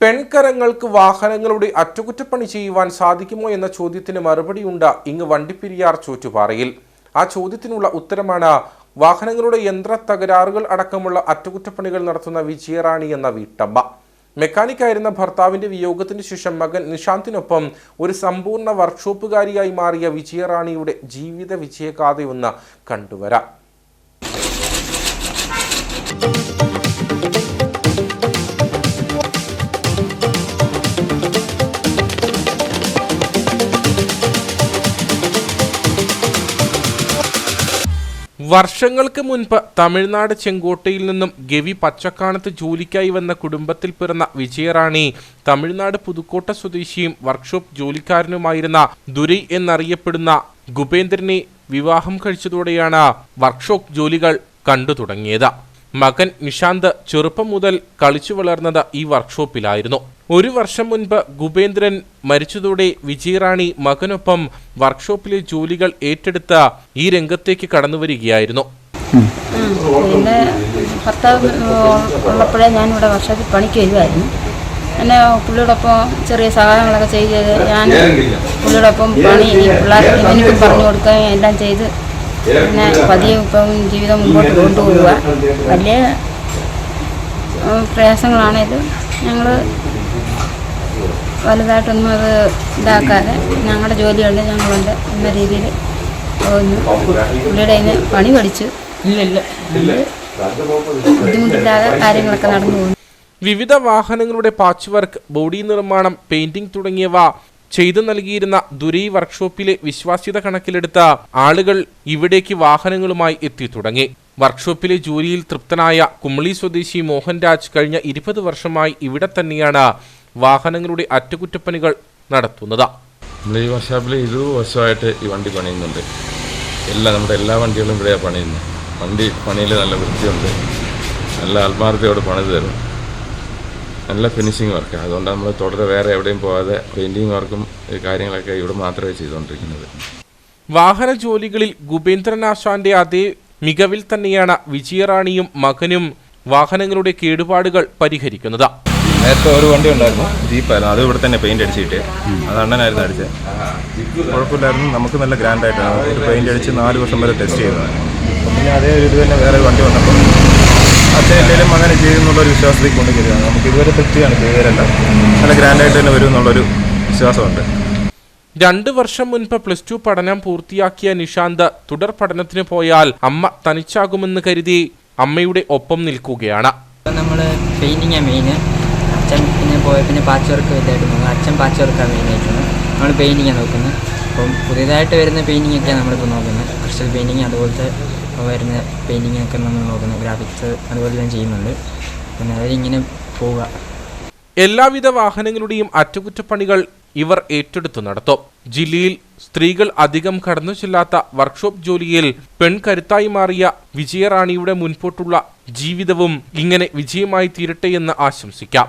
പെൺകരങ്ങൾക്ക് വാഹനങ്ങളുടെ അറ്റകുറ്റപ്പണി ചെയ്യുവാൻ സാധിക്കുമോ എന്ന ചോദ്യത്തിന് മറുപടിയുണ്ട് ഇങ്ങ് വണ്ടിപ്പെരിയാർ ചോറ്റുപാറയിൽ. ആ ചോദ്യത്തിനുള്ള ഉത്തരമാണ് വാഹനങ്ങളുടെ യന്ത്ര തകരാറുകൾ അടക്കമുള്ള അറ്റകുറ്റപ്പണികൾ നടത്തുന്ന വിജയറാണി എന്ന വീട്ടമ്മ. മെക്കാനിക്കായിരുന്ന ഭർത്താവിന്റെ വിയോഗത്തിന് ശേഷം മകൻ നിഷാന്തിനൊപ്പം ഒരു സമ്പൂർണ്ണ വർക്ക്ഷോപ്പുകാരിയായി മാറിയ വിജയറാണിയുടെ ജീവിത വിജയഗാഥയൊന്ന് കണ്ടുവരാം. വർഷങ്ങൾക്ക് മുൻപ് തമിഴ്നാട് ചെങ്കോട്ടയിൽ നിന്നും ഗവി പച്ചക്കാണത്ത് ജോലിക്കായി വന്ന കുടുംബത്തിൽ പിറന്ന വിജയറാണി തമിഴ്നാട് പുതുക്കോട്ട സ്വദേശിയും വർക്ക്ഷോപ്പ് ജോലിക്കാരനുമായിരുന്ന ദുരൈ എന്നറിയപ്പെടുന്ന ഗുപേന്ദ്രനെ വിവാഹം കഴിച്ചതോടെയാണ് വർക്ക്ഷോപ്പ് ജോലികൾ കണ്ടു തുടങ്ങിയത്. മകൻ നിഷാന്ത് ചെറുപ്പം മുതൽ കളിച്ചു വളർന്നത് ഈ വർക്ക്ഷോപ്പിലായിരുന്നു. ഒരു വർഷം മുൻപ് ഗുപേന്ദ്രൻ മരിച്ചതോടെ വിജയറാണി മകനൊപ്പം വർക്ക്ഷോപ്പിലെ ജോലികൾ ഏറ്റെടുത്ത് ഈ രംഗത്തേക്ക് കടന്നു വരികയായിരുന്നു. എൻ്റെ ഭർത്താവ് ഉള്ളപ്പോഴേ ഞാനിവിടെ വർക്ക്ഷോപ്പിൽ പണിക്ക് വരുമായിരുന്നു. എന്നെ പുള്ളിയോടൊപ്പം ചെറിയ സഹായങ്ങളൊക്കെ ചെയ്ത് ഞാൻ പുള്ളിയോടൊപ്പം പണി പിള്ളേർക്ക് എനിക്കും പറഞ്ഞു കൊടുക്കുകയും എല്ലാം ചെയ്ത് പിന്നെ പതിയെ ഇപ്പം ജീവിതം മുമ്പോട്ട് കൊണ്ടുപോവുക. വലിയ പ്രയാസങ്ങളാണേലും ഞങ്ങൾ വലുതായിട്ടൊന്നും അത് ഇതാക്കാതെ ഞങ്ങളുടെ ജോലിയുണ്ട് ഞങ്ങളുണ്ട് എന്ന രീതിയിൽ പോകുന്നു. പുള്ളിയുടെ അതിന് പണി പഠിച്ചു ബുദ്ധിമുട്ടില്ലാതെ കാര്യങ്ങളൊക്കെ നടന്നു പോകുന്നു. വിവിധ വാഹനങ്ങളുടെ പാച്ച് വർക്ക്, ബോഡി നിർമ്മാണം, പെയിന്റിംഗ് തുടങ്ങിയവ ചെയ്തു നൽകിയിരുന്ന ദുരൈ വർക്ക്ഷോപ്പിലെ വിശ്വാസ്യത കണക്കിലെടുത്ത ആളുകൾ ഇവിടേക്ക് വാഹനങ്ങളുമായി എത്തി തുടങ്ങി. വർക്ക്ഷോപ്പിലെ ജോലിയിൽ തൃപ്തനായ കുമളി സ്വദേശി മോഹൻരാജ് കഴിഞ്ഞ 20 വർഷമായി ഇവിടെ തന്നെയാണ് വാഹനങ്ങളുടെ അറ്റകുറ്റപ്പണികൾ നടത്തുന്നത്. ഈ വർക്ക്ഷോപ്പിൽ 20 വർഷമായിട്ട് ഈ വണ്ടി പണിയുന്നുണ്ട്. നമ്മുടെ എല്ലാ വണ്ടികളും ഇവിടെ പണിയുന്നു. വണ്ടി പണിയിൽ നല്ല വൃത്തിയുണ്ട്, നല്ല ആത്മാർത്ഥയോട് പണിത് തരും, നല്ല ഫിനിഷിംഗ് വർക്ക്. അതുകൊണ്ട് നമ്മൾ തുടരെ വേറെ എവിടെയും പോകാതെ പെയിന്റിംഗ് വർക്കും കാര്യങ്ങളൊക്കെ ഇവിടെ മാത്രമേ ചെയ്തുകൊണ്ടിരിക്കുന്നത്. വാഹന ജോലികളിൽ ഗുപേന്ദ്രനാശാന്റെ അതേ മികവിൽ തന്നെയാണ് വിജയറാണിയും മകനും വാഹനങ്ങളുടെ കേടുപാടുകൾ പരിഹരിക്കുന്നത്. നേരത്തെ ഒരു വണ്ടി ഉണ്ടായിരുന്നു, ജീപ്പായിരുന്നു. അത് ഇവിടെ തന്നെ പെയിന്റ് അടിച്ചിട്ട് അത് അണ്ണനായിരുന്നു അടിച്ചത്. കുഴപ്പമില്ലായിരുന്നു. നമുക്ക് നല്ല ഗ്രാൻഡായിട്ടാണ് ഒരു പെയിന്റ് അടിച്ച് 4 വർഷം വരെ ടെസ്റ്റ് ചെയ്തത്. അപ്പം പിന്നെ അതേ ഒരു ഇത് തന്നെ വേറെ വണ്ടി വന്നപ്പോൾ അച്ഛനും അങ്ങനെ ചെയ്യുന്നുള്ളൊരു വിശ്വാസത്തിൽ കൊണ്ടുവരികയാണ്. നമുക്ക് ഇതുവരെ തെറ്റിയാണ് ചെയ്തതല്ല, നല്ല ഗ്രാൻഡായിട്ട് തന്നെ വരും എന്നുള്ളൊരു വിശ്വാസമുണ്ട്. 2 വർഷം മുൻപ് +2 പഠനം പൂർത്തിയാക്കിയ നിഷാന്ത് തുടർ പഠനത്തിന് പോയാൽ അമ്മ തനിച്ചാകുമെന്ന് കരുതി അമ്മയുടെ ഒപ്പം നിൽക്കുകയാണ്. നമ്മൾ പെയിന്റിങ്ങാണ് മെയിൻ. അച്ഛൻ പിന്നെ പാച്ച് വർക്ക് വലുതായിട്ട് നോക്കുന്നത്. അച്ഛൻ പാച്ച് വർക്കാണ് മെയിനായിട്ടാണ്. നമ്മൾ പെയിന്റിങ്ങാണ് നോക്കുന്നത്. അപ്പം പുതിയതായിട്ട് വരുന്ന പെയിന്റിങ്ങൊക്കെയാണ് നമ്മളിപ്പോൾ നോക്കുന്നത്. ക്രിസ്റ്റൽ പെയിന്റിങ് അതുപോലത്തെ വരുന്ന പെയിന്റിങ്ങൊക്കെ നമ്മൾ നോക്കുന്നത്. ഗ്രാഫിക്സ് അതുപോലെ ഞാൻ ചെയ്യുന്നുണ്ട്. പിന്നെ അതിലിങ്ങനെ പോവുക. എല്ലാവിധ വാഹനങ്ങളുടെയും അറ്റകുറ്റപ്പണികൾ ഇവർ ഏറ്റെടുത്തു നടത്തും. ജില്ലയിൽ സ്ത്രീകൾ അധികം കടന്നു ചെല്ലാത്ത വർക്ക്ഷോപ്പ് ജോലിയിൽ പെൺകരുത്തായി മാറിയ വിജയറാണിയുടെ മുൻപോട്ടുള്ള ജീവിതവും ഇങ്ങനെ വിജയമായി തീരട്ടെ എന്ന് ആശംസിക്കാം.